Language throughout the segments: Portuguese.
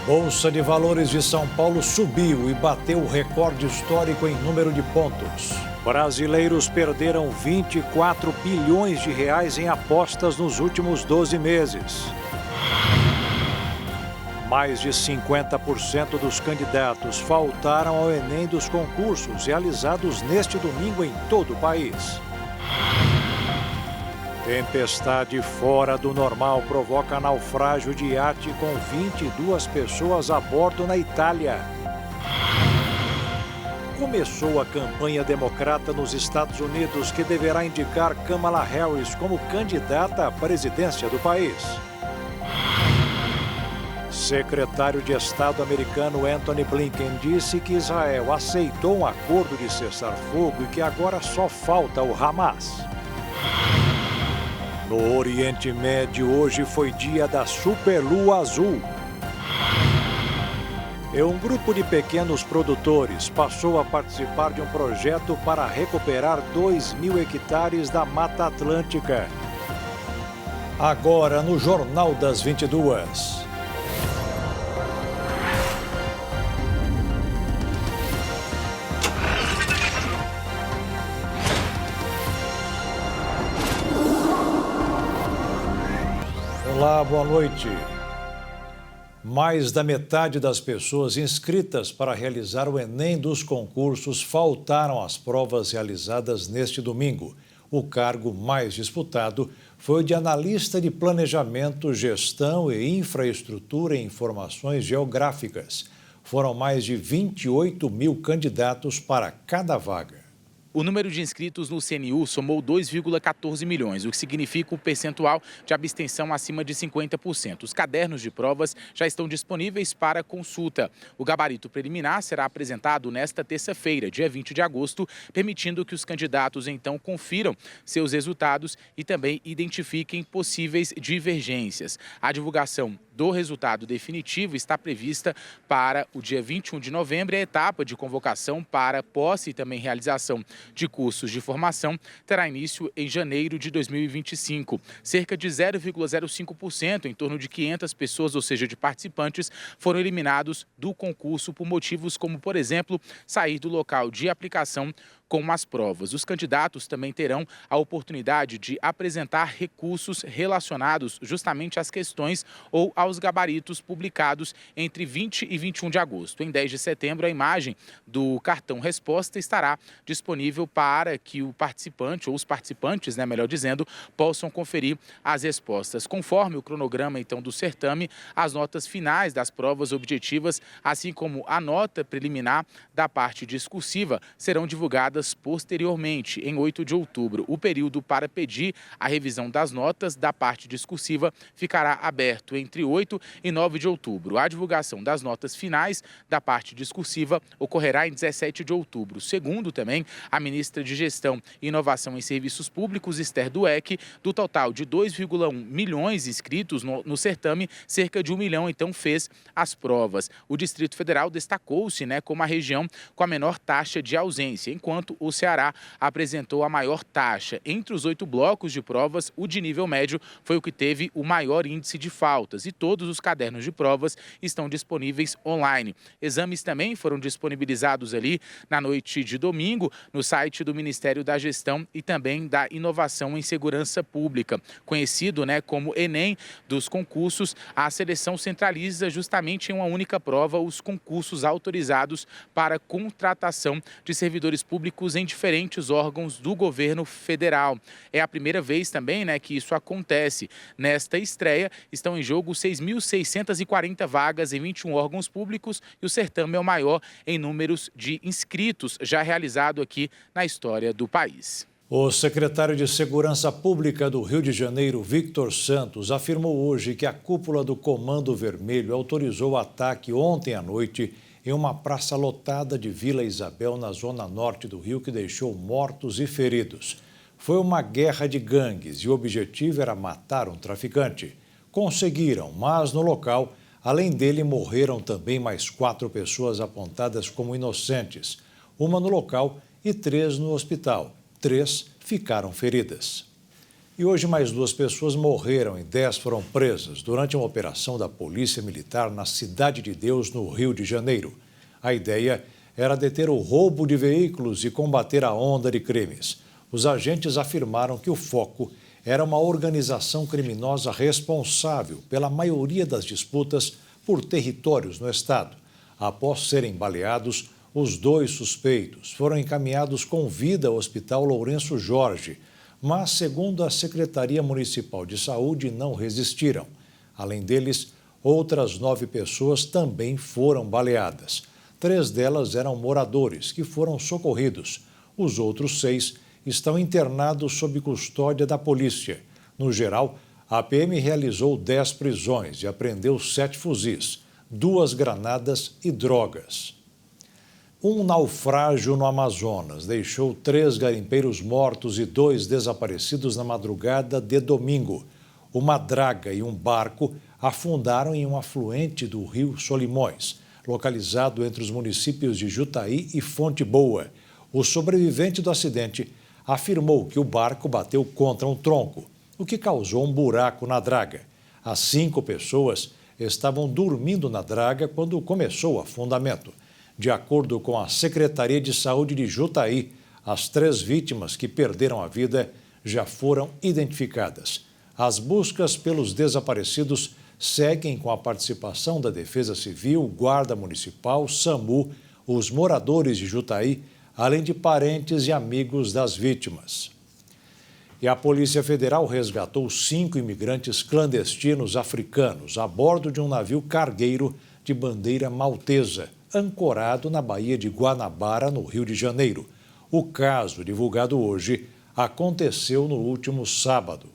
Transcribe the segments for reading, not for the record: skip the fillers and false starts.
Bolsa de Valores de São Paulo subiu e bateu o recorde histórico em número de pontos. Brasileiros perderam 24 bilhões de reais em apostas nos últimos 12 meses. Mais de 50% dos candidatos faltaram ao Enem dos concursos realizados neste domingo em todo o país. Tempestade fora do normal provoca naufrágio de iate com 22 pessoas a bordo na Itália. Começou a campanha democrata nos Estados Unidos, que deverá indicar Kamala Harris como candidata à presidência do país. Secretário de Estado americano Antony Blinken disse que Israel aceitou um acordo de cessar-fogo e que agora só falta o Hamas. No Oriente Médio, hoje foi dia da Superlua Azul. E um grupo de pequenos produtores passou a participar de um projeto para recuperar 2.000 hectares da Mata Atlântica. Agora no Jornal das 22. Olá, boa noite. Mais da metade das pessoas inscritas para realizar o Enem dos concursos faltaram às provas realizadas neste domingo. O cargo mais disputado foi o de analista de planejamento, gestão e infraestrutura em informações geográficas. Foram mais de 28 mil candidatos para cada vaga. O número de inscritos no CNU somou 2,14 milhões, o que significa um percentual de abstenção acima de 50%. Os cadernos de provas já estão disponíveis para consulta. O gabarito preliminar será apresentado nesta terça-feira, dia 20 de agosto, permitindo que os candidatos, então, confiram seus resultados e também identifiquem possíveis divergências. A divulgação do resultado definitivo está prevista para o dia 21 de novembro. A etapa de convocação para posse e também realização de cursos de formação terá início em janeiro de 2025. Cerca de 0,05%, em torno de 500 pessoas, ou seja, de participantes, foram eliminados do concurso por motivos como, por exemplo, sair do local de aplicação com as provas. Os candidatos também terão a oportunidade de apresentar recursos relacionados justamente às questões ou aos gabaritos publicados entre 20 e 21 de agosto. Em 10 de setembro, a imagem do cartão resposta estará disponível para que o participante, ou os participantes, melhor dizendo, possam conferir as respostas. Conforme o cronograma, então, do certame, as notas finais das provas objetivas, assim como a nota preliminar da parte discursiva, serão divulgadas posteriormente, em 8 de outubro. O período para pedir a revisão das notas da parte discursiva ficará aberto entre 8 e 9 de outubro. A divulgação das notas finais da parte discursiva ocorrerá em 17 de outubro. Segundo também a ministra de Gestão e Inovação em Serviços Públicos, Esther Dweck, do total de 2,1 milhões inscritos no certame, cerca de 1 milhão, então, fez as provas. O Distrito Federal destacou-se, como a região com a menor taxa de ausência, enquanto o Ceará apresentou a maior taxa. Entre os 8 blocos de provas, o de nível médio foi o que teve o maior índice de faltas e todos os cadernos de provas estão disponíveis online. Exames também foram disponibilizados ali na noite de domingo no site do Ministério da Gestão e também da Inovação em Segurança Pública. Conhecido, como Enem dos concursos, a seleção centraliza justamente em uma única prova os concursos autorizados para contratação de servidores públicos em diferentes órgãos do governo federal. É a primeira vez também, que isso acontece. Nesta estreia, estão em jogo 6.640 vagas em 21 órgãos públicos e o certame é o maior em números de inscritos já realizado aqui na história do país. O secretário de Segurança Pública do Rio de Janeiro, Victor Santos, afirmou hoje que a cúpula do Comando Vermelho autorizou o ataque ontem à noite em uma praça lotada de Vila Isabel, na zona norte do Rio, que deixou mortos e feridos. Foi uma guerra de gangues e o objetivo era matar um traficante. Conseguiram, mas no local, além dele, morreram também mais 4 pessoas apontadas como inocentes. Uma no local e 3 no hospital. 3 ficaram feridas. E hoje mais 2 pessoas morreram e 10 foram presas durante uma operação da Polícia Militar na Cidade de Deus, no Rio de Janeiro. A ideia era deter o roubo de veículos e combater a onda de crimes. Os agentes afirmaram que o foco era uma organização criminosa responsável pela maioria das disputas por territórios no estado. Após serem baleados, os 2 suspeitos foram encaminhados com vida ao Hospital Lourenço Jorge, mas, segundo a Secretaria Municipal de Saúde, não resistiram. Além deles, outras 9 pessoas também foram baleadas. 3 delas eram moradores, que foram socorridos. Os outros 6 estão internados sob custódia da polícia. No geral, a PM realizou 10 prisões e apreendeu 7 fuzis, 2 granadas e drogas. Um naufrágio no Amazonas deixou 3 garimpeiros mortos e 2 desaparecidos na madrugada de domingo. Uma draga e um barco afundaram em um afluente do rio Solimões, localizado entre os municípios de Jutaí e Fonte Boa. O sobrevivente do acidente afirmou que o barco bateu contra um tronco, o que causou um buraco na draga. As 5 pessoas estavam dormindo na draga quando começou o afundamento. De acordo com a Secretaria de Saúde de Jutaí, as 3 vítimas que perderam a vida já foram identificadas. As buscas pelos desaparecidos seguem com a participação da Defesa Civil, Guarda Municipal, SAMU, os moradores de Jutaí, além de parentes e amigos das vítimas. E a Polícia Federal resgatou 5 imigrantes clandestinos africanos a bordo de um navio cargueiro de bandeira maltesa, ancorado na Baía de Guanabara, no Rio de Janeiro. O caso, divulgado hoje, aconteceu no último sábado.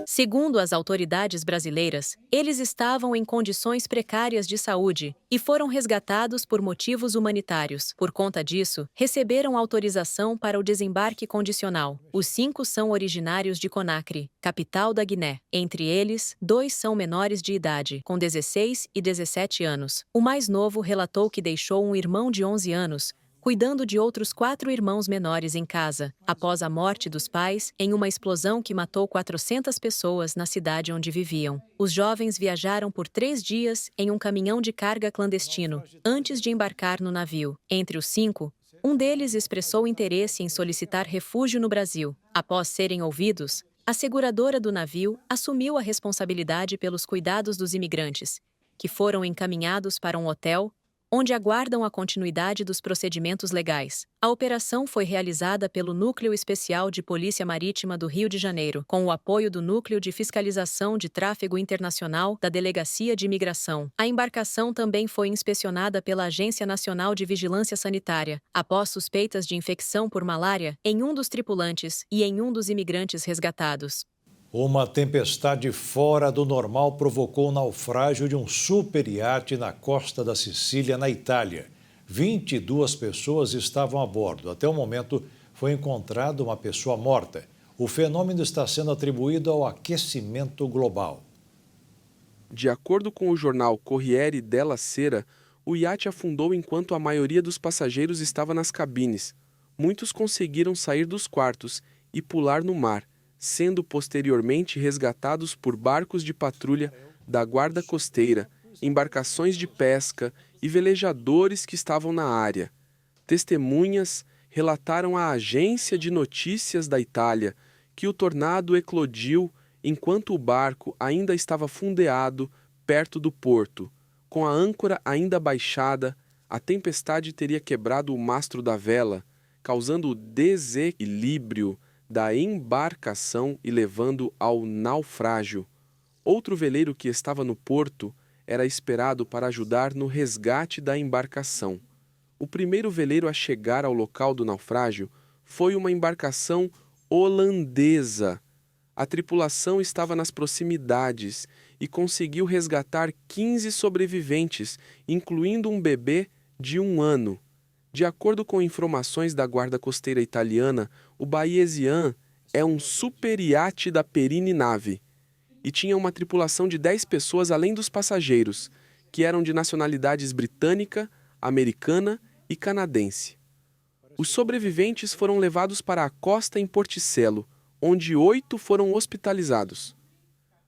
Segundo as autoridades brasileiras, eles estavam em condições precárias de saúde e foram resgatados por motivos humanitários. Por conta disso, receberam autorização para o desembarque condicional. Os 5 são originários de Conakry, capital da Guiné. Entre eles, 2 são menores de idade, com 16 e 17 anos. O mais novo relatou que deixou um irmão de 11 anos, cuidando de outros 4 irmãos menores em casa, após a morte dos pais em uma explosão que matou 400 pessoas na cidade onde viviam. Os jovens viajaram por 3 dias em um caminhão de carga clandestino, antes de embarcar no navio. Entre os 5, um deles expressou interesse em solicitar refúgio no Brasil. Após serem ouvidos, a seguradora do navio assumiu a responsabilidade pelos cuidados dos imigrantes, que foram encaminhados para um hotel onde aguardam a continuidade dos procedimentos legais. A operação foi realizada pelo Núcleo Especial de Polícia Marítima do Rio de Janeiro, com o apoio do Núcleo de Fiscalização de Tráfego Internacional da Delegacia de Imigração. A embarcação também foi inspecionada pela Agência Nacional de Vigilância Sanitária, após suspeitas de infecção por malária em um dos tripulantes e em um dos imigrantes resgatados. Uma tempestade fora do normal provocou o naufrágio de um super-iate na costa da Sicília, na Itália. 22 pessoas estavam a bordo. Até o momento, foi encontrada uma pessoa morta. O fenômeno está sendo atribuído ao aquecimento global. De acordo com o jornal Corriere della Sera, o iate afundou enquanto a maioria dos passageiros estava nas cabines. Muitos conseguiram sair dos quartos e pular no mar, sendo posteriormente resgatados por barcos de patrulha da Guarda Costeira, embarcações de pesca e velejadores que estavam na área. Testemunhas relataram à agência de notícias da Itália que o tornado eclodiu enquanto o barco ainda estava fundeado perto do porto. Com a âncora ainda baixada, a tempestade teria quebrado o mastro da vela, causando o desequilíbrio da embarcação e levando ao naufrágio. Outro veleiro que estava no porto era esperado para ajudar no resgate da embarcação. O primeiro veleiro a chegar ao local do naufrágio foi uma embarcação holandesa. A tripulação estava nas proximidades e conseguiu resgatar 15 sobreviventes, incluindo um bebê de 1 ano. De acordo com informações da Guarda Costeira Italiana, o Baiesian é um super-iate da Perini Nave e tinha uma tripulação de 10 pessoas além dos passageiros, que eram de nacionalidades britânica, americana e canadense. Os sobreviventes foram levados para a costa em Porticelo, onde 8 foram hospitalizados.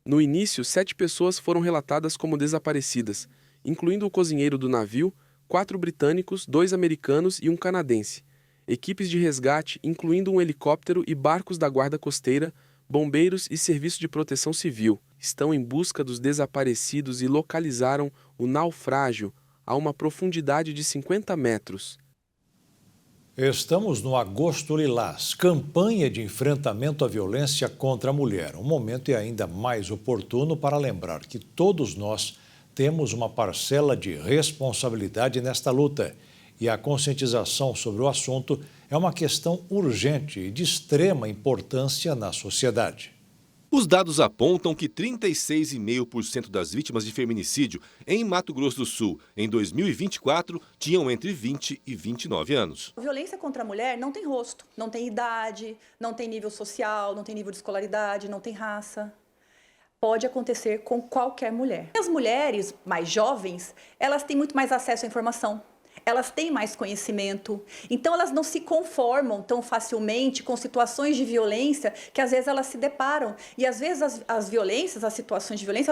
No início, 7 pessoas foram relatadas como desaparecidas, incluindo o cozinheiro do navio, 4 britânicos, 2 americanos e um canadense. Equipes de resgate, incluindo um helicóptero e barcos da Guarda Costeira, bombeiros e Serviço de Proteção Civil, estão em busca dos desaparecidos e localizaram o naufrágio a uma profundidade de 50 metros. Estamos no Agosto Lilás, campanha de enfrentamento à violência contra a mulher. Um momento é ainda mais oportuno para lembrar que todos nós temos uma parcela de responsabilidade nesta luta. E a conscientização sobre o assunto é uma questão urgente e de extrema importância na sociedade. Os dados apontam que 36,5% das vítimas de feminicídio em Mato Grosso do Sul, em 2024, tinham entre 20 e 29 anos. A violência contra a mulher não tem rosto, não tem idade, não tem nível social, não tem nível de escolaridade, não tem raça. Pode acontecer com qualquer mulher. As mulheres mais jovens, elas têm muito mais acesso à informação. Elas têm mais conhecimento, então elas não se conformam tão facilmente com situações de violência que às vezes elas se deparam. E às vezes as violências, as situações de violência,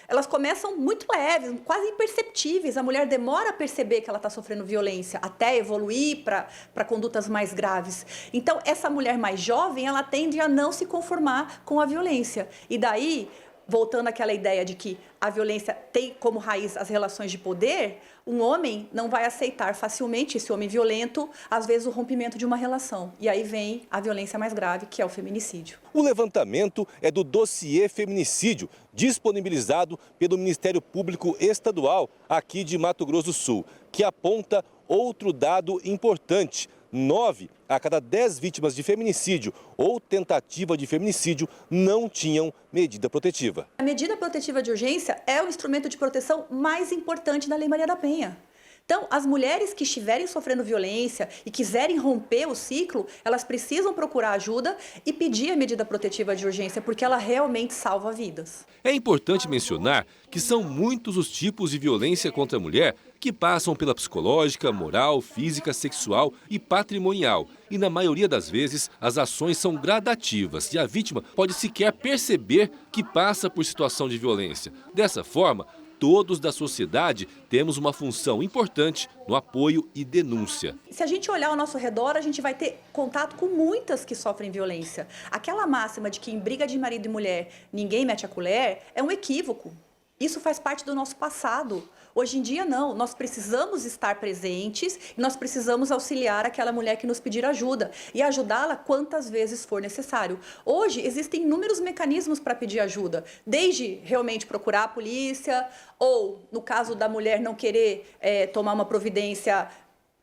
elas começam muito leves, quase imperceptíveis. A mulher demora a perceber que ela está sofrendo violência, até evoluir para condutas mais graves. Então essa mulher mais jovem, ela tende a não se conformar com a violência. E daí, voltando àquela ideia de que a violência tem como raiz as relações de poder, um homem não vai aceitar facilmente, esse homem violento, às vezes o rompimento de uma relação. E aí vem a violência mais grave, que é o feminicídio. O levantamento é do dossiê feminicídio, disponibilizado pelo Ministério Público Estadual aqui de Mato Grosso do Sul, que aponta outro dado importante. 9 a cada 10 vítimas de feminicídio ou tentativa de feminicídio não tinham medida protetiva. A medida protetiva de urgência é o instrumento de proteção mais importante da Lei Maria da Penha. Então, as mulheres que estiverem sofrendo violência e quiserem romper o ciclo, elas precisam procurar ajuda e pedir a medida protetiva de urgência, porque ela realmente salva vidas. É importante mencionar que são muitos os tipos de violência contra a mulher que passam pela psicológica, moral, física, sexual e patrimonial. E na maioria das vezes, as ações são gradativas e a vítima pode sequer perceber que passa por situação de violência. Dessa forma, todos da sociedade temos uma função importante no apoio e denúncia. Se a gente olhar ao nosso redor, a gente vai ter contato com muitas que sofrem violência. Aquela máxima de que em briga de marido e mulher ninguém mete a colher é um equívoco. Isso faz parte do nosso passado. Hoje em dia, não. Nós precisamos estar presentes e nós precisamos auxiliar aquela mulher que nos pedir ajuda e ajudá-la quantas vezes for necessário. Hoje, existem inúmeros mecanismos para pedir ajuda, desde realmente procurar a polícia ou, no caso da mulher não querer tomar uma providência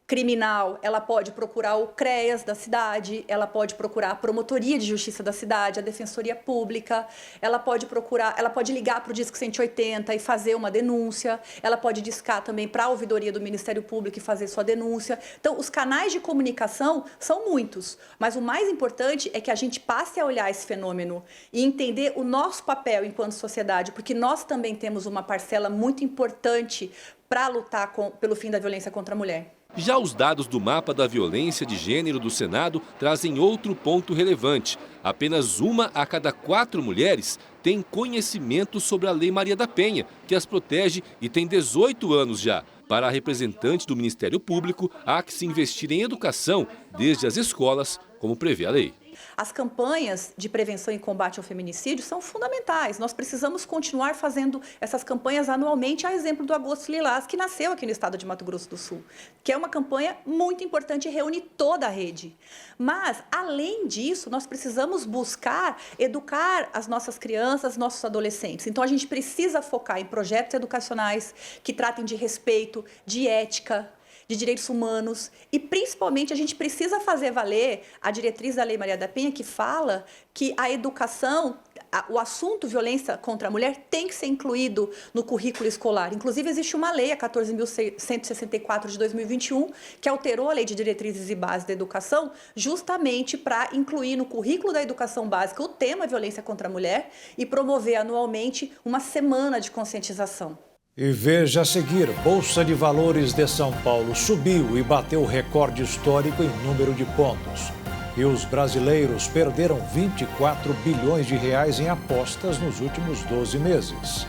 criminal, ela pode procurar o CREAS da cidade, ela pode procurar a Promotoria de Justiça da cidade, a Defensoria Pública, ela pode ligar para o Disque 180 e fazer uma denúncia, ela pode discar também para a Ouvidoria do Ministério Público e fazer sua denúncia. Então, os canais de comunicação são muitos, mas o mais importante é que a gente passe a olhar esse fenômeno e entender o nosso papel enquanto sociedade, porque nós também temos uma parcela muito importante para lutar pelo fim da violência contra a mulher. Já os dados do mapa da violência de gênero do Senado trazem outro ponto relevante. Apenas 1 a cada 4 mulheres tem conhecimento sobre a Lei Maria da Penha, que as protege e tem 18 anos já. Para a representante do Ministério Público, há que se investir em educação desde as escolas, como prevê a lei. As campanhas de prevenção e combate ao feminicídio são fundamentais. Nós precisamos continuar fazendo essas campanhas anualmente, a exemplo do Agosto Lilás, que nasceu aqui no estado de Mato Grosso do Sul, que é uma campanha muito importante e reúne toda a rede. Mas, além disso, nós precisamos buscar educar as nossas crianças, nossos adolescentes. Então, a gente precisa focar em projetos educacionais que tratem de respeito, de ética, de direitos humanos e, principalmente, a gente precisa fazer valer a diretriz da Lei Maria da Penha, que fala que a educação, o assunto violência contra a mulher tem que ser incluído no currículo escolar. Inclusive, existe uma lei, a 14.164 de 2021, que alterou a Lei de Diretrizes e Bases da Educação, justamente para incluir no currículo da educação básica o tema violência contra a mulher e promover anualmente uma semana de conscientização. E veja a seguir, Bolsa de Valores de São Paulo subiu e bateu recorde histórico em número de pontos. E os brasileiros perderam 24 bilhões de reais em apostas nos últimos 12 meses.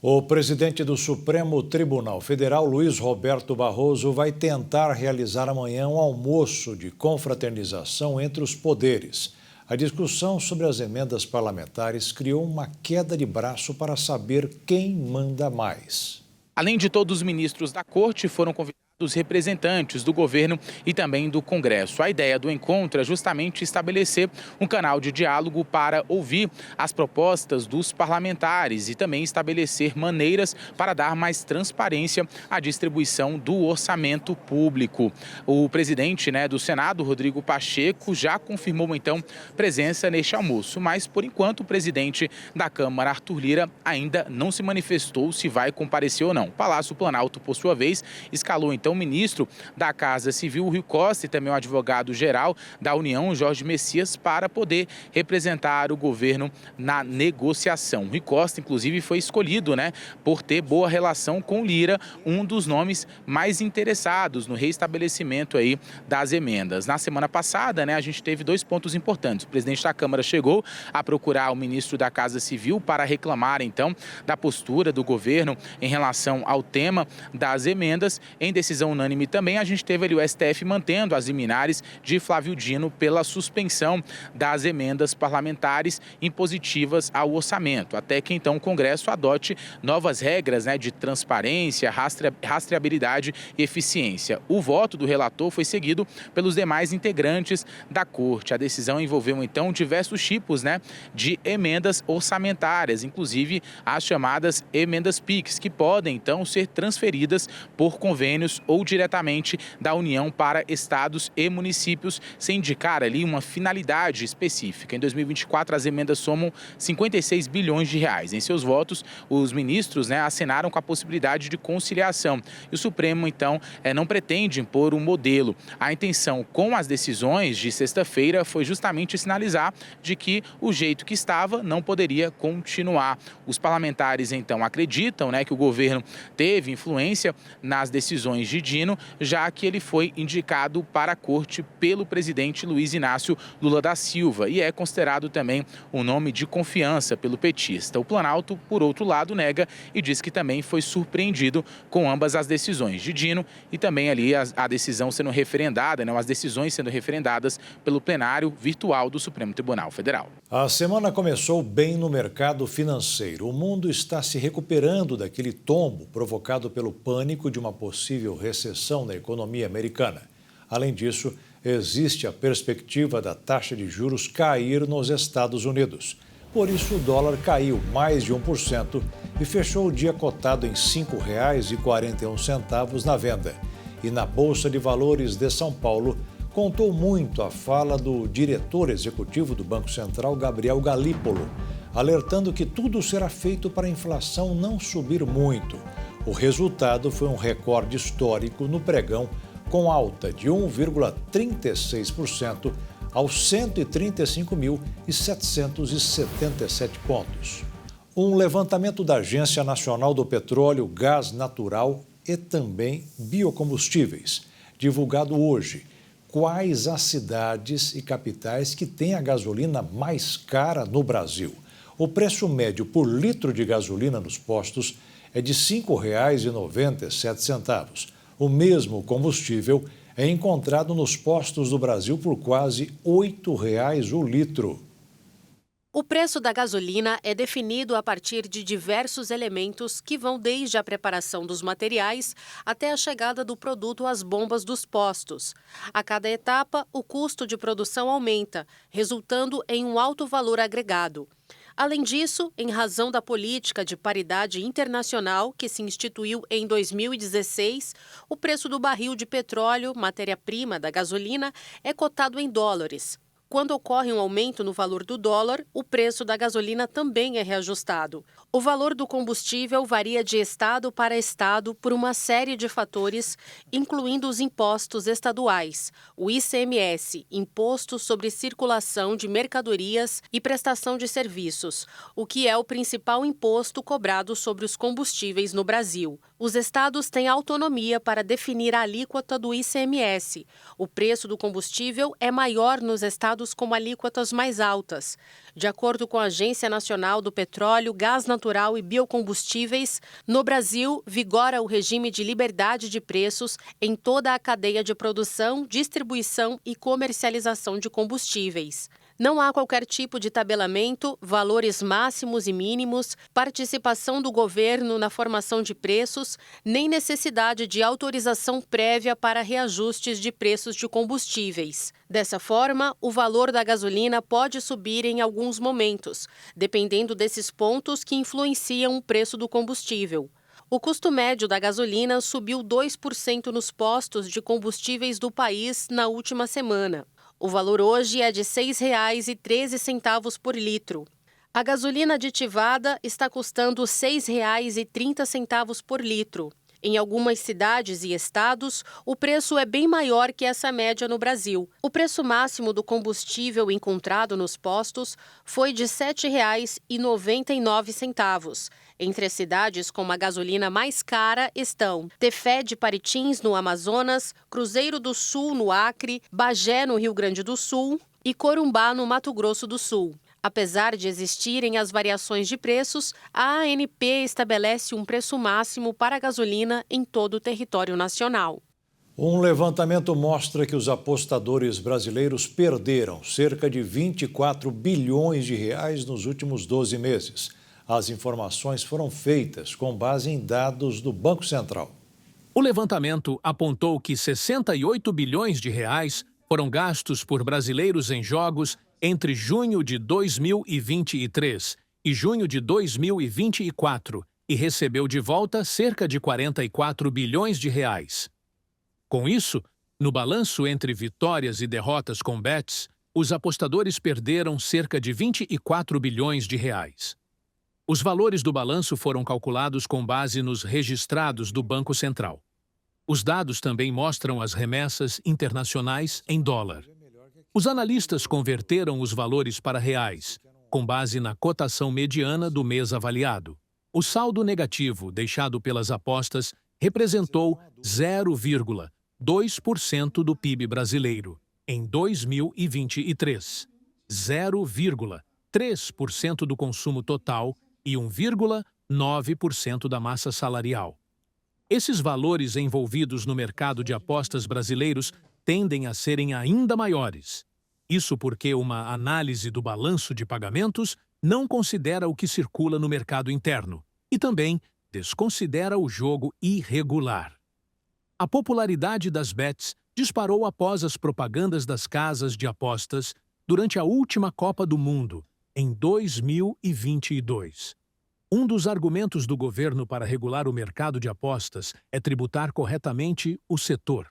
O presidente do Supremo Tribunal Federal, Luiz Roberto Barroso, vai tentar realizar amanhã um almoço de confraternização entre os poderes. A discussão sobre as emendas parlamentares criou uma queda de braço para saber quem manda mais. Além de todos os ministros da Corte, foram convidados representantes do governo e também do Congresso. A ideia do encontro é justamente estabelecer um canal de diálogo para ouvir as propostas dos parlamentares e também estabelecer maneiras para dar mais transparência à distribuição do orçamento público. O presidente do Senado, Rodrigo Pacheco, já confirmou então presença neste almoço, mas por enquanto o presidente da Câmara, Arthur Lira, ainda não se manifestou se vai comparecer ou não. O Palácio Planalto, por sua vez, escalou então o ministro da Casa Civil, Rui Costa, e também o advogado-geral da União, Jorge Messias, para poder representar o governo na negociação. Rui Costa, inclusive, foi escolhido por ter boa relação com Lira, um dos nomes mais interessados no reestabelecimento aí das emendas. Na semana passada, a gente teve 2 pontos importantes. O presidente da Câmara chegou a procurar o ministro da Casa Civil para reclamar, então, da postura do governo em relação ao tema das emendas. Em decisão unânime também, a gente teve ali o STF mantendo as liminares de Flávio Dino pela suspensão das emendas parlamentares impositivas ao orçamento, até que então o Congresso adote novas regras de transparência, rastreabilidade e eficiência. O voto do relator foi seguido pelos demais integrantes da Corte. A decisão envolveu então diversos tipos de emendas orçamentárias, inclusive as chamadas emendas PIX, que podem então ser transferidas por convênios ou diretamente da União para estados e municípios, sem indicar ali uma finalidade específica. Em 2024, as emendas somam 56 bilhões de reais. Em seus votos, os ministros assinaram com a possibilidade de conciliação. E o Supremo, então, não pretende impor um modelo. A intenção com as decisões de sexta-feira foi justamente sinalizar de que o jeito que estava não poderia continuar. Os parlamentares, então, acreditam que o governo teve influência nas decisões de Dino, já que ele foi indicado para a corte pelo presidente Luiz Inácio Lula da Silva e é considerado também um nome de confiança pelo petista. O Planalto, por outro lado, nega e diz que também foi surpreendido com ambas as decisões de Dino e também ali a decisão sendo referendada, as decisões sendo referendadas pelo plenário virtual do Supremo Tribunal Federal. A semana começou bem no mercado financeiro. O mundo está se recuperando daquele tombo provocado pelo pânico de uma possível recessão na economia americana. Além disso, existe a perspectiva da taxa de juros cair nos Estados Unidos. Por isso, o dólar caiu mais de 1% e fechou o dia cotado em R$ 5,41 na venda. E na Bolsa de Valores de São Paulo, contou muito a fala do diretor executivo do Banco Central, Gabriel Galípolo, alertando que tudo será feito para a inflação não subir muito. O resultado foi um recorde histórico no pregão, com alta de 1,36% aos 135.777 pontos. Um levantamento da Agência Nacional do Petróleo, Gás Natural e também Biocombustíveis, divulgado hoje, quais as cidades e capitais que têm a gasolina mais cara no Brasil. O preço médio por litro de gasolina nos postos é de R$ 5,97. O mesmo combustível é encontrado nos postos do Brasil por quase R$ 8,00 o litro. O preço da gasolina é definido a partir de diversos elementos que vão desde a preparação dos materiais até a chegada do produto às bombas dos postos. A cada etapa, o custo de produção aumenta, resultando em um alto valor agregado. Além disso, em razão da política de paridade internacional que se instituiu em 2016, o preço do barril de petróleo, matéria-prima da gasolina, é cotado em dólares. Quando ocorre um aumento no valor do dólar, o preço da gasolina também é reajustado. O valor do combustível varia de estado para estado por uma série de fatores, incluindo os impostos estaduais, o ICMS, Imposto sobre Circulação de Mercadorias e Prestação de Serviços, o que é o principal imposto cobrado sobre os combustíveis no Brasil. Os estados têm autonomia para definir a alíquota do ICMS. O preço do combustível é maior nos estados com alíquotas mais altas. De acordo com a Agência Nacional do Petróleo, Gás Natural e Biocombustíveis, no Brasil vigora o regime de liberdade de preços em toda a cadeia de produção, distribuição e comercialização de combustíveis. Não há qualquer tipo de tabelamento, valores máximos e mínimos, participação do governo na formação de preços, nem necessidade de autorização prévia para reajustes de preços de combustíveis. Dessa forma, o valor da gasolina pode subir em alguns momentos, dependendo desses pontos que influenciam o preço do combustível. O custo médio da gasolina subiu 2% nos postos de combustíveis do país na última semana. O valor hoje é de R$ 6,13 por litro. A gasolina aditivada está custando R$ 6,30 por litro. Em algumas cidades e estados, o preço é bem maior que essa média no Brasil. O preço máximo do combustível encontrado nos postos foi de R$ 7,99. Entre as cidades com a gasolina mais cara estão Tefé de Paritins, no Amazonas, Cruzeiro do Sul, no Acre, Bagé, no Rio Grande do Sul e Corumbá, no Mato Grosso do Sul. Apesar de existirem as variações de preços, a ANP estabelece um preço máximo para a gasolina em todo o território nacional. Um levantamento mostra que os apostadores brasileiros perderam cerca de 24 bilhões de reais nos últimos 12 meses. As informações foram feitas com base em dados do Banco Central. O levantamento apontou que 68 bilhões de reais foram gastos por brasileiros em jogos entre junho de 2023 e junho de 2024 e recebeu de volta cerca de 44 bilhões de reais. Com isso, no balanço entre vitórias e derrotas com bets, os apostadores perderam cerca de 24 bilhões de reais. Os valores do balanço foram calculados com base nos registrados do Banco Central. Os dados também mostram as remessas internacionais em dólar. Os analistas converteram os valores para reais, com base na cotação mediana do mês avaliado. O saldo negativo deixado pelas apostas representou 0,2% do PIB brasileiro em 2023, 0,3% do consumo total e 1,9% da massa salarial. Esses valores envolvidos no mercado de apostas brasileiros tendem a serem ainda maiores. Isso porque uma análise do balanço de pagamentos não considera o que circula no mercado interno e também desconsidera o jogo irregular. A popularidade das bets disparou após as propagandas das casas de apostas durante a última Copa do Mundo, em 2022. Um dos argumentos do governo para regular o mercado de apostas é tributar corretamente o setor.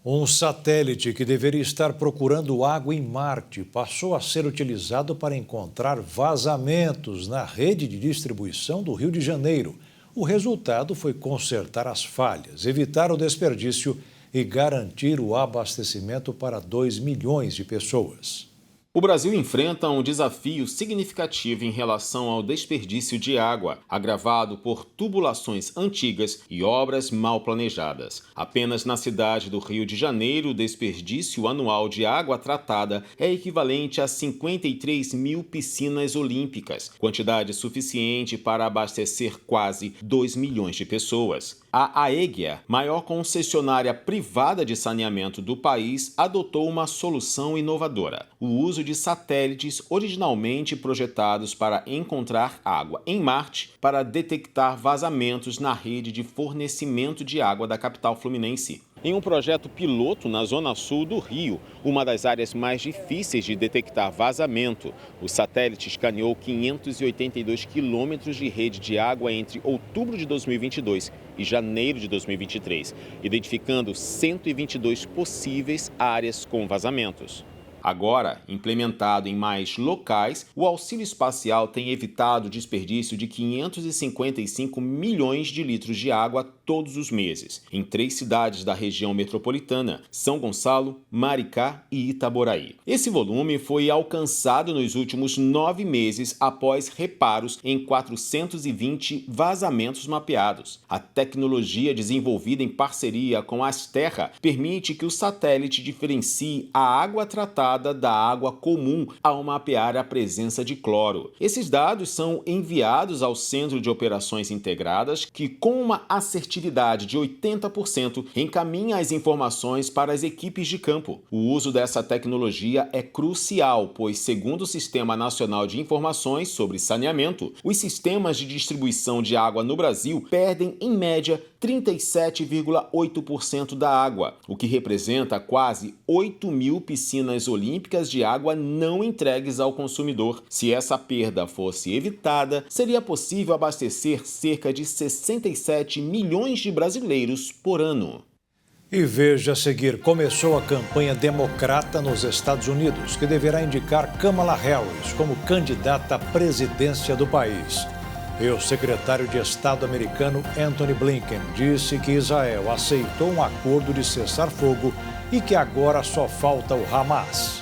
Um satélite que deveria estar procurando água em Marte passou a ser utilizado para encontrar vazamentos na rede de distribuição do Rio de Janeiro. O resultado foi consertar as falhas, evitar o desperdício e garantir o abastecimento para 2 milhões de pessoas. O Brasil enfrenta um desafio significativo em relação ao desperdício de água, agravado por tubulações antigas e obras mal planejadas. Apenas na cidade do Rio de Janeiro, o desperdício anual de água tratada é equivalente a 53 mil piscinas olímpicas, quantidade suficiente para abastecer quase 2 milhões de pessoas. A Aegea, maior concessionária privada de saneamento do país, adotou uma solução inovadora: o uso de satélites originalmente projetados para encontrar água em Marte para detectar vazamentos na rede de fornecimento de água da capital fluminense. Em um projeto piloto na zona sul do Rio, uma das áreas mais difíceis de detectar vazamento, o satélite escaneou 582 quilômetros de rede de água entre outubro de 2022 e janeiro de 2023, identificando 122 possíveis áreas com vazamentos. Agora, implementado em mais locais, o auxílio espacial tem evitado o desperdício de 555 milhões de litros de água todos os meses, em 3 cidades da região metropolitana, São Gonçalo, Maricá e Itaboraí. Esse volume foi alcançado nos últimos 9 meses após reparos em 420 vazamentos mapeados. A tecnologia desenvolvida em parceria com a Asterra permite que o satélite diferencie a água tratada da água comum ao mapear a presença de cloro. Esses dados são enviados ao Centro de Operações Integradas, que, com uma assertividade de 80%, encaminha as informações para as equipes de campo. O uso dessa tecnologia é crucial, pois, segundo o Sistema Nacional de Informações sobre Saneamento, os sistemas de distribuição de água no Brasil perdem, em média, 37,8% da água, o que representa quase 8 mil piscinas olímpicas de água não entregues ao consumidor. Se essa perda fosse evitada, seria possível abastecer cerca de 67 milhões de brasileiros por ano. E veja a seguir, começou a campanha democrata nos Estados Unidos, que deverá indicar Kamala Harris como candidata à presidência do país. E o secretário de Estado americano Antony Blinken disse que Israel aceitou um acordo de cessar-fogo e que agora só falta o Hamas.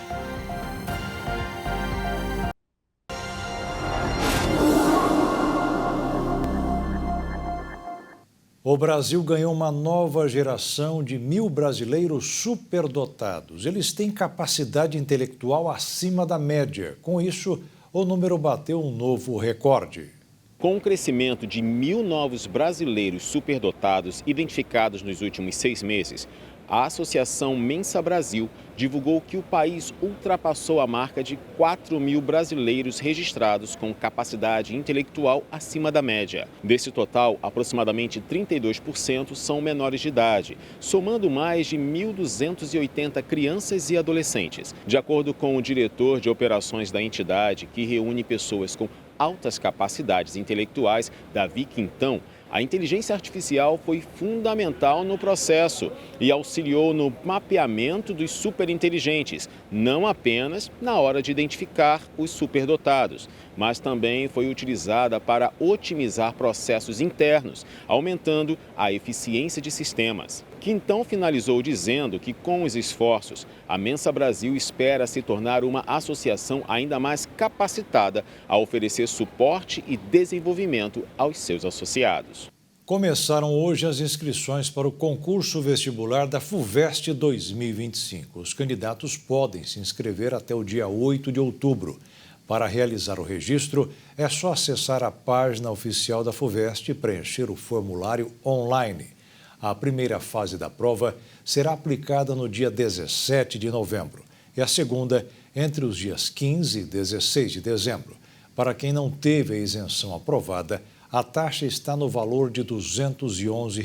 O Brasil ganhou uma nova geração de 1.000 brasileiros superdotados. Eles têm capacidade intelectual acima da média. Com isso, o número bateu um novo recorde. Com o crescimento de 1.000 novos brasileiros superdotados identificados nos últimos 6 meses, a Associação Mensa Brasil divulgou que o país ultrapassou a marca de 4.000 brasileiros registrados com capacidade intelectual acima da média. Desse total, aproximadamente 32% são menores de idade, somando mais de 1.280 crianças e adolescentes. De acordo com o diretor de operações da entidade, que reúne pessoas com altas capacidades intelectuais, Davi Quintão, a inteligência artificial foi fundamental no processo e auxiliou no mapeamento dos superinteligentes, não apenas na hora de identificar os superdotados, mas também foi utilizada para otimizar processos internos, aumentando a eficiência de sistemas. Quintão finalizou dizendo que, com os esforços, a Mensa Brasil espera se tornar uma associação ainda mais capacitada a oferecer suporte e desenvolvimento aos seus associados. Começaram hoje as inscrições para o concurso vestibular da FUVEST 2025. Os candidatos podem se inscrever até o dia 8 de outubro. Para realizar o registro, é só acessar a página oficial da FUVEST e preencher o formulário online. A primeira fase da prova será aplicada no dia 17 de novembro e a segunda entre os dias 15 e 16 de dezembro. Para quem não teve a isenção aprovada, a taxa está no valor de R$ 211.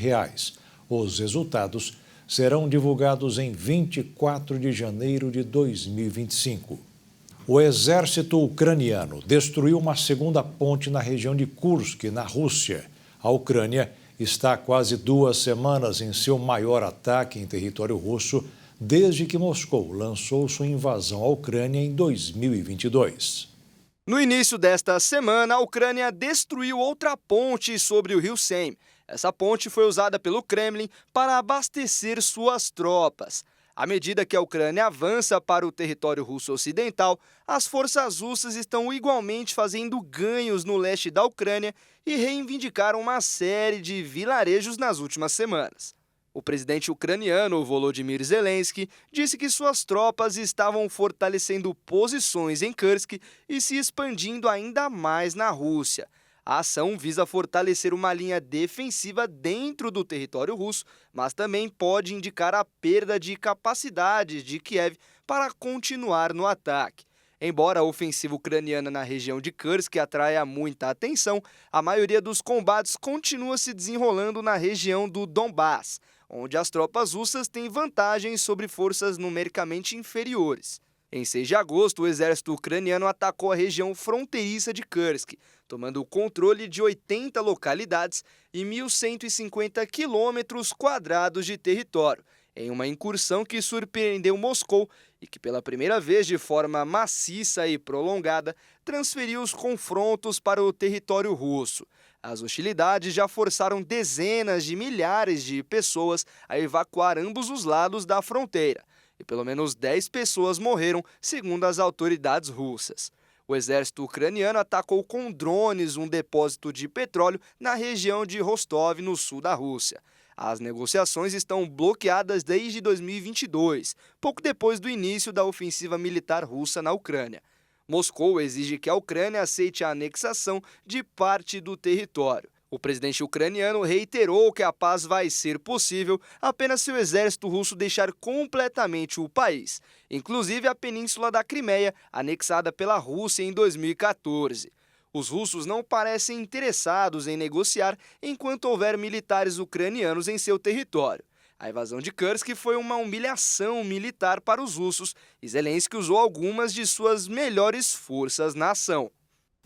Os resultados serão divulgados em 24 de janeiro de 2025. O exército ucraniano destruiu uma segunda ponte na região de Kursk, na Rússia. A Ucrânia está há quase 2 semanas em seu maior ataque em território russo desde que Moscou lançou sua invasão à Ucrânia em 2022. No início desta semana, a Ucrânia destruiu outra ponte sobre o rio Seimme. Essa ponte foi usada pelo Kremlin para abastecer suas tropas. À medida que a Ucrânia avança para o território russo ocidental, as forças russas estão igualmente fazendo ganhos no leste da Ucrânia e reivindicaram uma série de vilarejos nas últimas semanas. O presidente ucraniano, Volodymyr Zelensky, disse que suas tropas estavam fortalecendo posições em Kursk e se expandindo ainda mais na Rússia. A ação visa fortalecer uma linha defensiva dentro do território russo, mas também pode indicar a perda de capacidades de Kiev para continuar no ataque. Embora a ofensiva ucraniana na região de Kursk atraia muita atenção, a maioria dos combates continua se desenrolando na região do Donbass, onde as tropas russas têm vantagens sobre forças numericamente inferiores. Em 6 de agosto, o exército ucraniano atacou a região fronteiriça de Kursk, tomando o controle de 80 localidades e 1.150 quilômetros quadrados de território, em uma incursão que surpreendeu Moscou e que pela primeira vez de forma maciça e prolongada transferiu os confrontos para o território russo. As hostilidades já forçaram dezenas de milhares de pessoas a evacuar ambos os lados da fronteira, e pelo menos 10 pessoas morreram, segundo as autoridades russas. O exército ucraniano atacou com drones um depósito de petróleo na região de Rostov, no sul da Rússia. As negociações estão bloqueadas desde 2022, pouco depois do início da ofensiva militar russa na Ucrânia. Moscou exige que a Ucrânia aceite a anexação de parte do território. O presidente ucraniano reiterou que a paz vai ser possível apenas se o exército russo deixar completamente o país, inclusive a península da Crimeia, anexada pela Rússia em 2014. Os russos não parecem interessados em negociar enquanto houver militares ucranianos em seu território. A invasão de Kursk foi uma humilhação militar para os russos e Zelensky usou algumas de suas melhores forças na ação.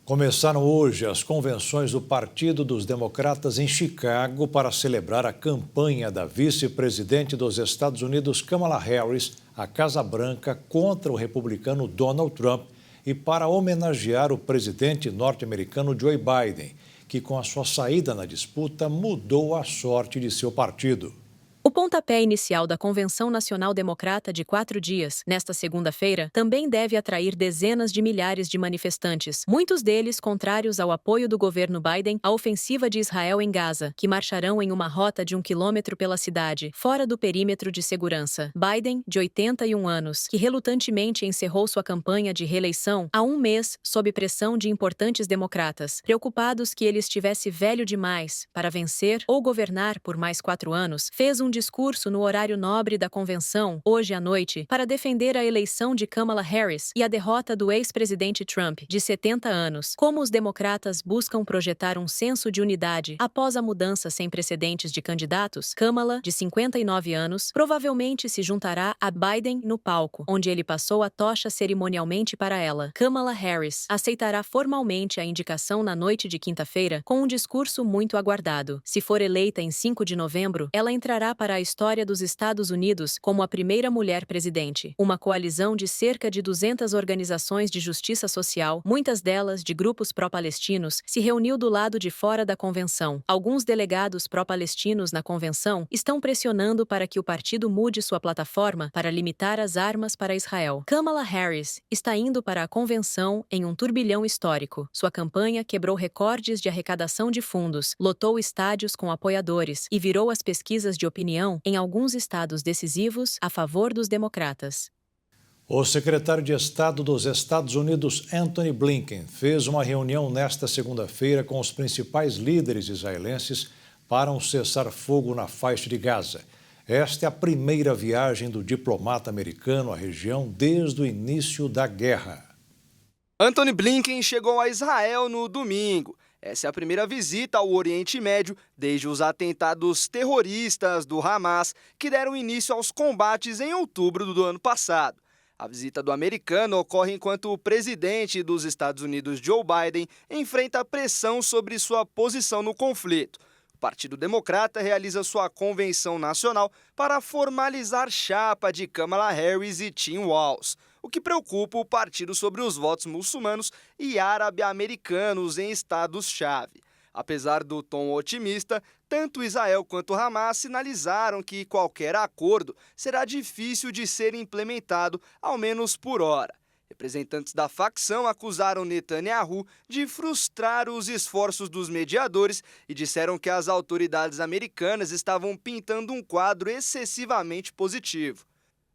Começaram hoje as convenções do Partido dos Democratas em Chicago para celebrar a campanha da vice-presidente dos Estados Unidos, Kamala Harris, à Casa Branca contra o republicano Donald Trump e para homenagear o presidente norte-americano Joe Biden, que com a sua saída na disputa mudou a sorte de seu partido. O pontapé inicial da Convenção Nacional Democrata de 4 dias, nesta segunda-feira, também deve atrair dezenas de milhares de manifestantes, muitos deles contrários ao apoio do governo Biden à ofensiva de Israel em Gaza, que marcharão em uma rota de 1 quilômetro pela cidade, fora do perímetro de segurança. Biden, de 81 anos, que relutantemente encerrou sua campanha de reeleição há um mês sob pressão de importantes democratas, preocupados que ele estivesse velho demais para vencer ou governar por mais 4 anos, fez um discurso no horário nobre da convenção, hoje à noite, para defender a eleição de Kamala Harris e a derrota do ex-presidente Trump, de 70 anos. Como os democratas buscam projetar um senso de unidade após a mudança sem precedentes de candidatos, Kamala, de 59 anos, provavelmente se juntará a Biden no palco, onde ele passou a tocha cerimonialmente para ela. Kamala Harris aceitará formalmente a indicação na noite de quinta-feira com um discurso muito aguardado. Se for eleita em 5 de novembro, ela entrará para a história dos Estados Unidos como a primeira mulher presidente. Uma coalizão de cerca de 200 organizações de justiça social, muitas delas de grupos pró-palestinos, se reuniu do lado de fora da convenção. Alguns delegados pró-palestinos na convenção estão pressionando para que o partido mude sua plataforma para limitar as armas para Israel. Kamala Harris está indo para a convenção em um turbilhão histórico. Sua campanha quebrou recordes de arrecadação de fundos, lotou estádios com apoiadores e virou as pesquisas de opinião em alguns estados decisivos a favor dos democratas. O secretário de Estado dos Estados Unidos, Antony Blinken, fez uma reunião nesta segunda-feira com os principais líderes israelenses para um cessar-fogo na faixa de Gaza. Esta é a primeira viagem do diplomata americano à região desde o início da guerra. Antony Blinken chegou a Israel no domingo. Essa é a primeira visita ao Oriente Médio desde os atentados terroristas do Hamas, que deram início aos combates em outubro do ano passado. A visita do americano ocorre enquanto o presidente dos Estados Unidos, Joe Biden, enfrenta pressão sobre sua posição no conflito. O Partido Democrata realiza sua convenção nacional para formalizar chapa de Kamala Harris e Tim Walz, o que preocupa o partido sobre os votos muçulmanos e árabe-americanos em estados-chave. Apesar do tom otimista, tanto Israel quanto Hamas sinalizaram que qualquer acordo será difícil de ser implementado, ao menos por hora. Representantes da facção acusaram Netanyahu de frustrar os esforços dos mediadores e disseram que as autoridades americanas estavam pintando um quadro excessivamente positivo.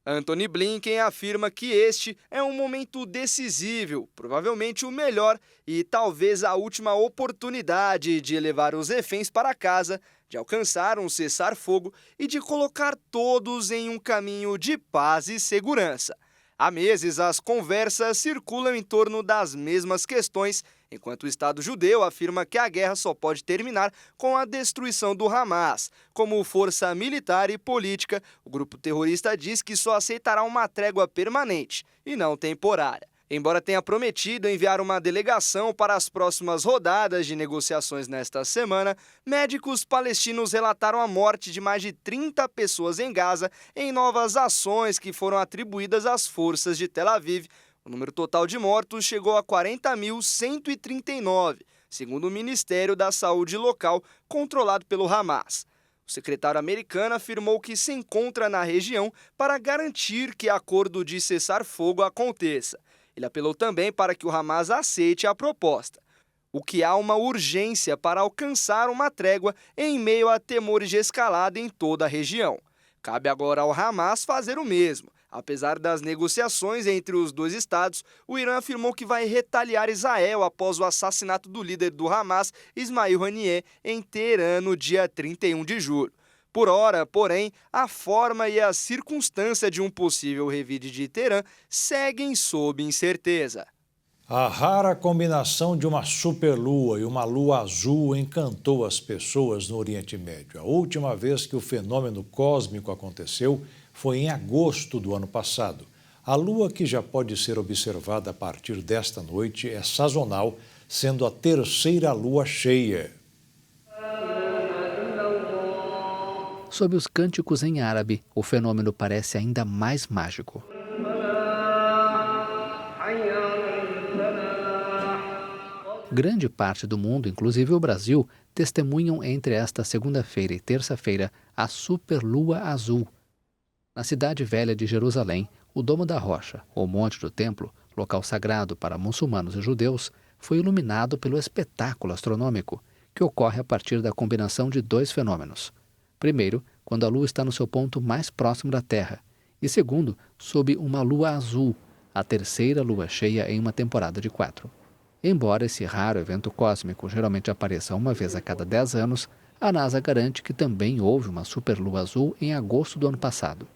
Antony Blinken afirma que este é um momento decisivo, provavelmente o melhor e talvez a última oportunidade de levar os reféns para casa, de alcançar um cessar-fogo e de colocar todos em um caminho de paz e segurança. Há meses, as conversas circulam em torno das mesmas questões, enquanto o Estado judeu afirma que a guerra só pode terminar com a destruição do Hamas. Como força militar e política, o grupo terrorista diz que só aceitará uma trégua permanente e não temporária. Embora tenha prometido enviar uma delegação para as próximas rodadas de negociações nesta semana, médicos palestinos relataram a morte de mais de 30 pessoas em Gaza em novas ações que foram atribuídas às forças de Tel Aviv. O número total de mortos chegou a 40.139, segundo o Ministério da Saúde local, controlado pelo Hamas. O secretário americano afirmou que se encontra na região para garantir que acordo de cessar-fogo aconteça. Ele apelou também para que o Hamas aceite a proposta, o que há uma urgência para alcançar uma trégua em meio a temores de escalada em toda a região. Cabe agora ao Hamas fazer o mesmo. Apesar das negociações entre os dois estados, o Irã afirmou que vai retaliar Israel após o assassinato do líder do Hamas, Ismail Haniyeh, em Teherã no dia 31 de julho. Por ora, porém, a forma e a circunstância de um possível revide de Teherã seguem sob incerteza. A rara combinação de uma superlua e uma lua azul encantou as pessoas no Oriente Médio. A última vez que o fenômeno cósmico aconteceu foi em agosto do ano passado. A lua, que já pode ser observada a partir desta noite, é sazonal, sendo a terceira lua cheia. Sob os cânticos em árabe, o fenômeno parece ainda mais mágico. Grande parte do mundo, inclusive o Brasil, testemunham entre esta segunda-feira e terça-feira a superlua azul. Na cidade velha de Jerusalém, o Domo da Rocha, ou Monte do Templo, local sagrado para muçulmanos e judeus, foi iluminado pelo espetáculo astronômico, que ocorre a partir da combinação de dois fenômenos. Primeiro, quando a Lua está no seu ponto mais próximo da Terra, e segundo, sob uma lua azul, a terceira lua cheia em uma temporada de 4. Embora esse raro evento cósmico geralmente apareça uma vez a cada 10 anos, a NASA garante que também houve uma superlua azul em agosto do ano passado.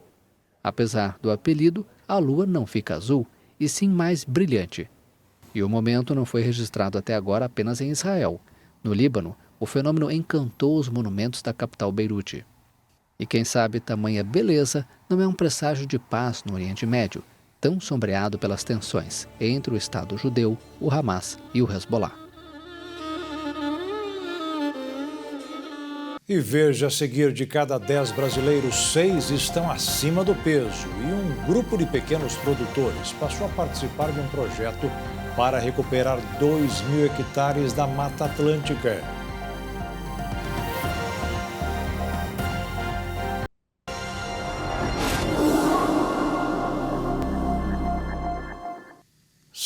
Apesar do apelido, a Lua não fica azul, e sim mais brilhante. E o momento não foi registrado até agora apenas em Israel. No Líbano, o fenômeno encantou os monumentos da capital Beirute. E quem sabe tamanha beleza não é um presságio de paz no Oriente Médio, tão sombreado pelas tensões entre o Estado judeu, o Hamas e o Hezbollah. E veja a seguir, de cada 10 brasileiros, 6 estão acima do peso. E um grupo de pequenos produtores passou a participar de um projeto para recuperar 2.000 hectares da Mata Atlântica.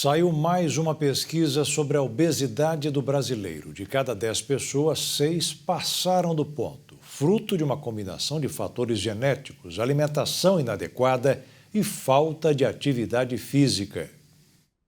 Saiu mais uma pesquisa sobre a obesidade do brasileiro. De cada 10 pessoas, 6 passaram do ponto, fruto de uma combinação de fatores genéticos, alimentação inadequada e falta de atividade física.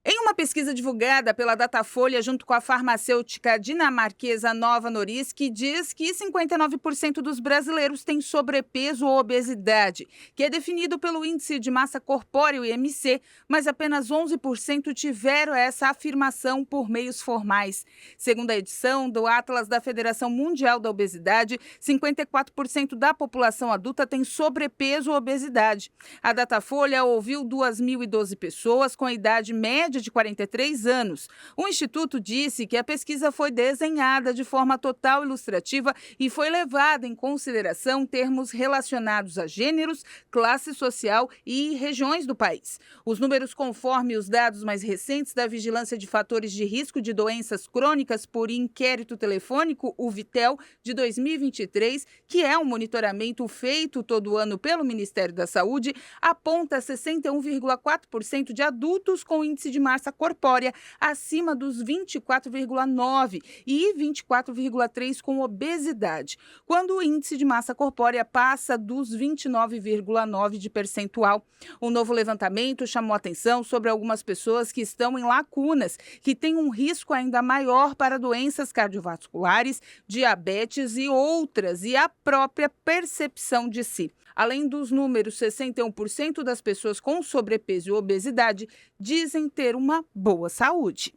Em uma pesquisa divulgada pela Datafolha junto com a farmacêutica dinamarquesa Novo Nordisk, diz que 59% dos brasileiros têm sobrepeso ou obesidade, que é definido pelo Índice de Massa Corpórea, o IMC, mas apenas 11% tiveram essa afirmação por meios formais. Segundo a edição do Atlas da Federação Mundial da Obesidade, 54% da população adulta tem sobrepeso ou obesidade. A Datafolha ouviu 2.012 pessoas com a idade média de 43 anos. O Instituto disse que a pesquisa foi desenhada de forma total ilustrativa e foi levada em consideração termos relacionados a gêneros, classe social e regiões do país. Os números conforme os dados mais recentes da Vigilância de Fatores de Risco de Doenças Crônicas por Inquérito Telefônico, o Vitel, de 2023, que é um monitoramento feito todo ano pelo Ministério da Saúde, aponta 61,4% de adultos com índice de massa corpórea acima dos 24,9 e 24,3 com obesidade, quando o índice de massa corpórea passa dos 29,9 de percentual. O novo levantamento chamou atenção sobre algumas pessoas que estão em lacunas, que têm um risco ainda maior para doenças cardiovasculares, diabetes e outras, e a própria percepção de si. Além dos números, 61% das pessoas com sobrepeso e obesidade dizem ter uma boa saúde.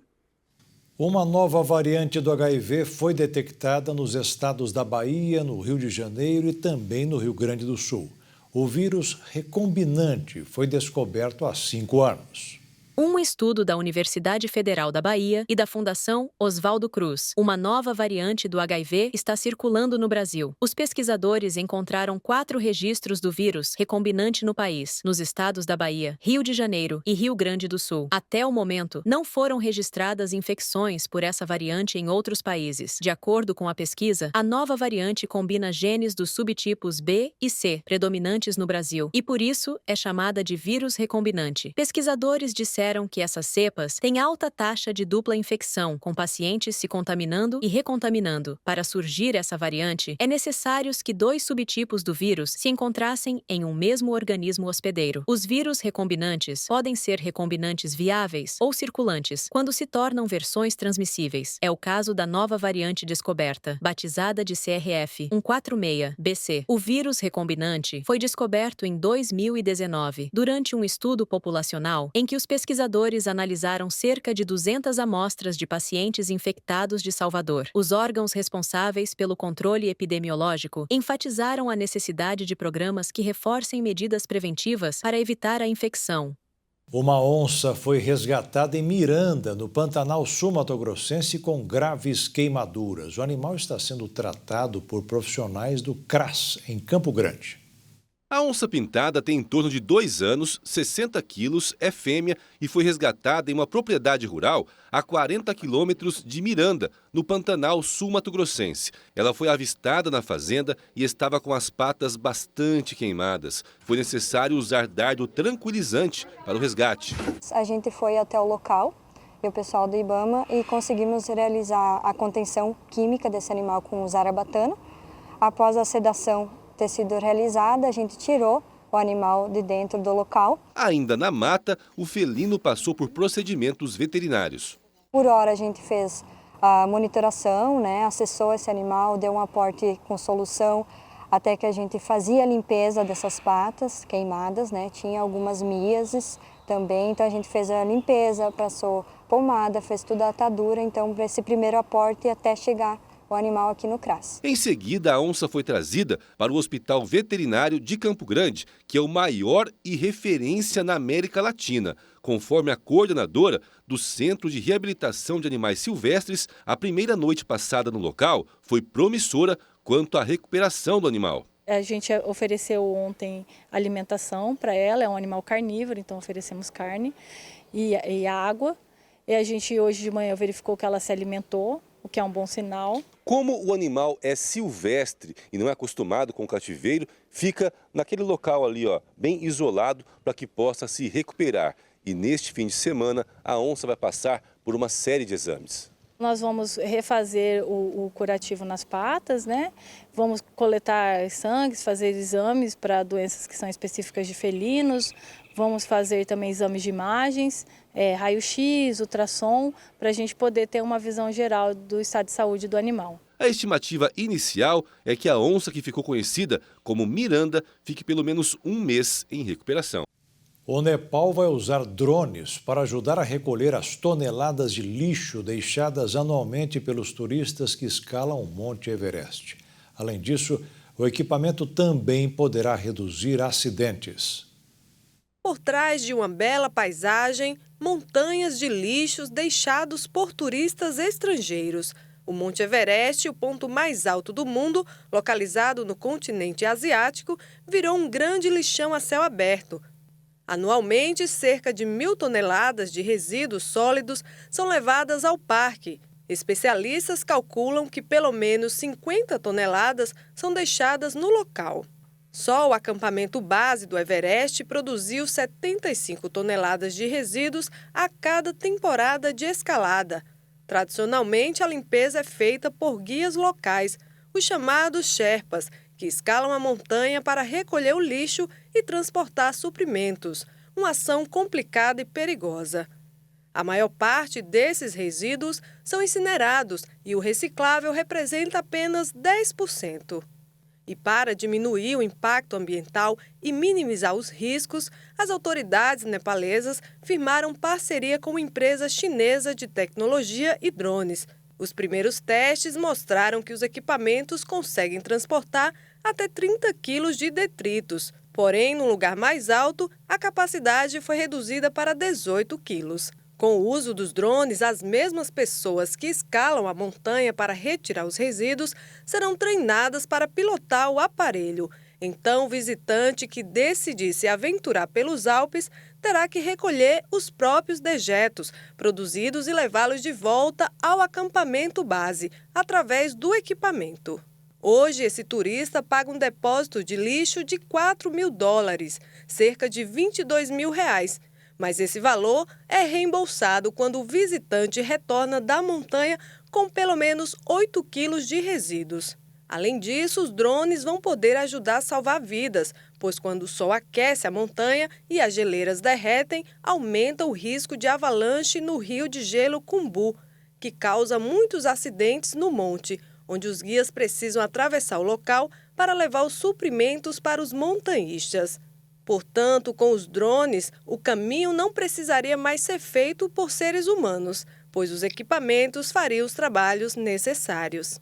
Uma nova variante do HIV foi detectada nos estados da Bahia, no Rio de Janeiro e também no Rio Grande do Sul. O vírus recombinante foi descoberto há 5 anos. Um estudo da Universidade Federal da Bahia e da Fundação Oswaldo Cruz. Uma nova variante do HIV está circulando no Brasil. Os pesquisadores encontraram 4 registros do vírus recombinante no país, nos estados da Bahia, Rio de Janeiro e Rio Grande do Sul. Até o momento, não foram registradas infecções por essa variante em outros países. De acordo com a pesquisa, a nova variante combina genes dos subtipos B e C, predominantes no Brasil, e por isso é chamada de vírus recombinante. Pesquisadores disseram que essas cepas têm alta taxa de dupla infecção, com pacientes se contaminando e recontaminando. Para surgir essa variante, é necessário que 2 subtipos do vírus se encontrassem em um mesmo organismo hospedeiro. Os vírus recombinantes podem ser recombinantes viáveis ou circulantes, quando se tornam versões transmissíveis. É o caso da nova variante descoberta, batizada de CRF 146-BC. O vírus recombinante foi descoberto em 2019, durante um estudo populacional em que os pesquisadores analisaram cerca de 200 amostras de pacientes infectados de Salvador. Os órgãos responsáveis pelo controle epidemiológico enfatizaram a necessidade de programas que reforcem medidas preventivas para evitar a infecção. Uma onça foi resgatada em Miranda, no Pantanal sul-mato-grossense, com graves queimaduras. O animal está sendo tratado por profissionais do CRAS, em Campo Grande. A onça-pintada tem em torno de 2 anos, 60 quilos, é fêmea e foi resgatada em uma propriedade rural a 40 quilômetros de Miranda, no Pantanal sul-mato-grossense. Ela foi avistada na fazenda e estava com as patas bastante queimadas. Foi necessário usar dardo tranquilizante para o resgate. A gente foi até o local, e o pessoal do IBAMA, e conseguimos realizar a contenção química desse animal com o zarabatano. Após a sedação ter sido realizada, a gente tirou o animal de dentro do local. Ainda na mata, o felino passou por procedimentos veterinários. Por hora a gente fez a monitoração, acessou esse animal, deu um aporte com solução, até que a gente fazia a limpeza dessas patas queimadas, tinha algumas miases também, então a gente fez a limpeza, passou pomada, fez toda a atadura, então para esse primeiro aporte até chegar o animal aqui no CRAS. Em seguida, a onça foi trazida para o Hospital Veterinário de Campo Grande, que é o maior e referência na América Latina. Conforme a coordenadora do Centro de Reabilitação de Animais Silvestres, a primeira noite passada no local foi promissora quanto à recuperação do animal. A gente ofereceu ontem alimentação para ela, é um animal carnívoro, então oferecemos carne e água. E a gente hoje de manhã verificou que ela se alimentou, o que é um bom sinal. Como o animal é silvestre e não é acostumado com o cativeiro, fica naquele local ali, bem isolado, para que possa se recuperar. E neste fim de semana, a onça vai passar por uma série de exames. Nós vamos refazer o curativo nas patas, Vamos coletar sangues, fazer exames para doenças que são específicas de felinos. Vamos fazer também exames de imagens, raio-x, ultrassom, para a gente poder ter uma visão geral do estado de saúde do animal. A estimativa inicial é que a onça que ficou conhecida como Miranda fique pelo menos 1 mês em recuperação. O Nepal vai usar drones para ajudar a recolher as toneladas de lixo deixadas anualmente pelos turistas que escalam o Monte Everest. Além disso, o equipamento também poderá reduzir acidentes. Por trás de uma bela paisagem, montanhas de lixos deixados por turistas estrangeiros. O Monte Everest, o ponto mais alto do mundo, localizado no continente asiático, virou um grande lixão a céu aberto. Anualmente, cerca de 1.000 toneladas de resíduos sólidos são levadas ao parque. Especialistas calculam que pelo menos 50 toneladas são deixadas no local. Só o acampamento base do Everest produziu 75 toneladas de resíduos a cada temporada de escalada. Tradicionalmente, a limpeza é feita por guias locais, os chamados Sherpas, que escalam a montanha para recolher o lixo e transportar suprimentos, uma ação complicada e perigosa. A maior parte desses resíduos são incinerados e o reciclável representa apenas 10%. E para diminuir o impacto ambiental e minimizar os riscos, as autoridades nepalesas firmaram parceria com uma empresa chinesa de tecnologia e drones. Os primeiros testes mostraram que os equipamentos conseguem transportar até 30 quilos de detritos. Porém, no lugar mais alto, a capacidade foi reduzida para 18 quilos. Com o uso dos drones, as mesmas pessoas que escalam a montanha para retirar os resíduos serão treinadas para pilotar o aparelho. Então, o visitante que decidir se aventurar pelos Alpes terá que recolher os próprios dejetos produzidos e levá-los de volta ao acampamento base, através do equipamento. Hoje, esse turista paga um depósito de lixo de $4.000, cerca de R$22.000. Mas esse valor é reembolsado quando o visitante retorna da montanha com pelo menos 8 quilos de resíduos. Além disso, os drones vão poder ajudar a salvar vidas, pois quando o sol aquece a montanha e as geleiras derretem, aumenta o risco de avalanche no rio de gelo Khumbu, que causa muitos acidentes no monte, onde os guias precisam atravessar o local para levar os suprimentos para os montanhistas. Portanto, com os drones, o caminho não precisaria mais ser feito por seres humanos, pois os equipamentos fariam os trabalhos necessários.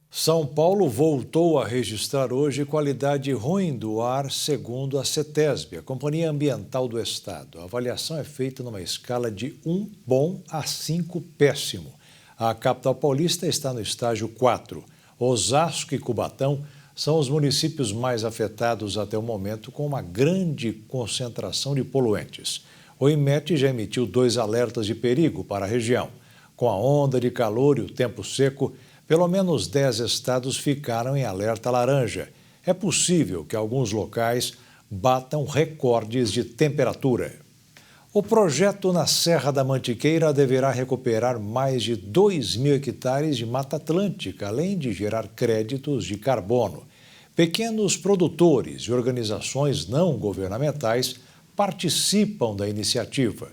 São Paulo voltou a registrar hoje qualidade ruim do ar, segundo a CETESB, a Companhia Ambiental do Estado. A avaliação é feita numa escala de 1 bom a 5 péssimo. A capital paulista está no estágio 4. Osasco e Cubatão são os municípios mais afetados até o momento, com uma grande concentração de poluentes. O IMET já emitiu 2 alertas de perigo para a região. Com a onda de calor e o tempo seco, pelo menos 10 estados ficaram em alerta laranja. É possível que alguns locais batam recordes de temperatura. O projeto na Serra da Mantiqueira deverá recuperar mais de 2.000 hectares de Mata Atlântica, além de gerar créditos de carbono. Pequenos produtores e organizações não governamentais participam da iniciativa.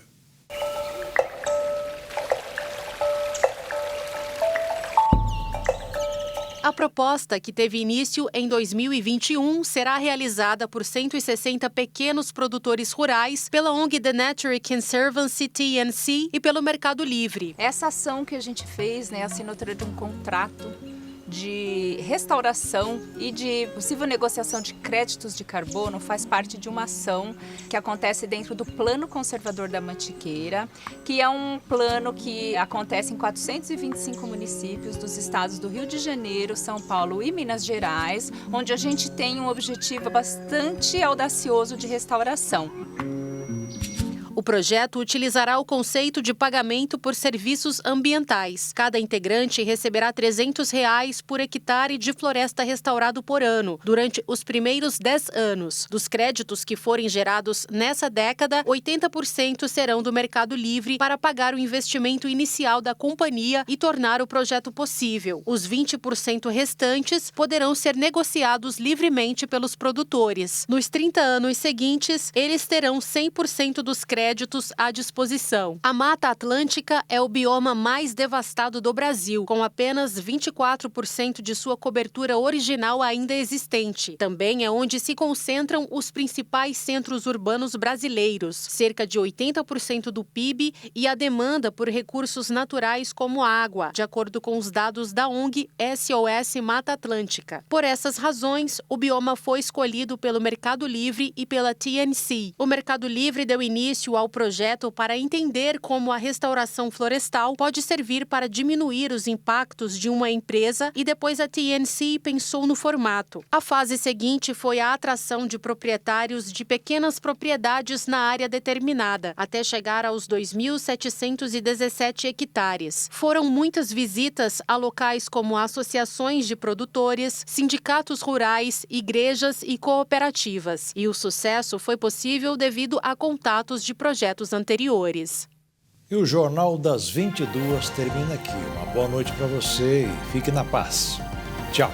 A proposta, que teve início em 2021, será realizada por 160 pequenos produtores rurais, pela ONG The Nature Conservancy, TNC, e pelo Mercado Livre. Essa ação que a gente fez, a assinatura de um contrato de restauração e de possível negociação de créditos de carbono faz parte de uma ação que acontece dentro do Plano Conservador da Mantiqueira, que é um plano que acontece em 425 municípios dos estados do Rio de Janeiro, São Paulo e Minas Gerais, onde a gente tem um objetivo bastante audacioso de restauração. O projeto utilizará o conceito de pagamento por serviços ambientais. Cada integrante receberá R$ 300 por hectare de floresta restaurado por ano, durante os primeiros 10 anos. Dos créditos que forem gerados nessa década, 80% serão do Mercado Livre para pagar o investimento inicial da companhia e tornar o projeto possível. Os 20% restantes poderão ser negociados livremente pelos produtores. Nos 30 anos seguintes, eles terão 100% dos créditos à disposição. A Mata Atlântica é o bioma mais devastado do Brasil, com apenas 24% de sua cobertura original ainda existente. Também é onde se concentram os principais centros urbanos brasileiros, cerca de 80% do PIB e a demanda por recursos naturais como água, de acordo com os dados da ONG SOS Mata Atlântica. Por essas razões, o bioma foi escolhido pelo Mercado Livre e pela TNC. O Mercado Livre deu início ao projeto para entender como a restauração florestal pode servir para diminuir os impactos de uma empresa e depois a TNC pensou no formato. A fase seguinte foi a atração de proprietários de pequenas propriedades na área determinada, até chegar aos 2.717 hectares. Foram muitas visitas a locais como associações de produtores, sindicatos rurais, igrejas e cooperativas. E o sucesso foi possível devido a contatos de projetos anteriores. E o Jornal das 22 termina aqui. Uma boa noite para você e fique na paz. Tchau.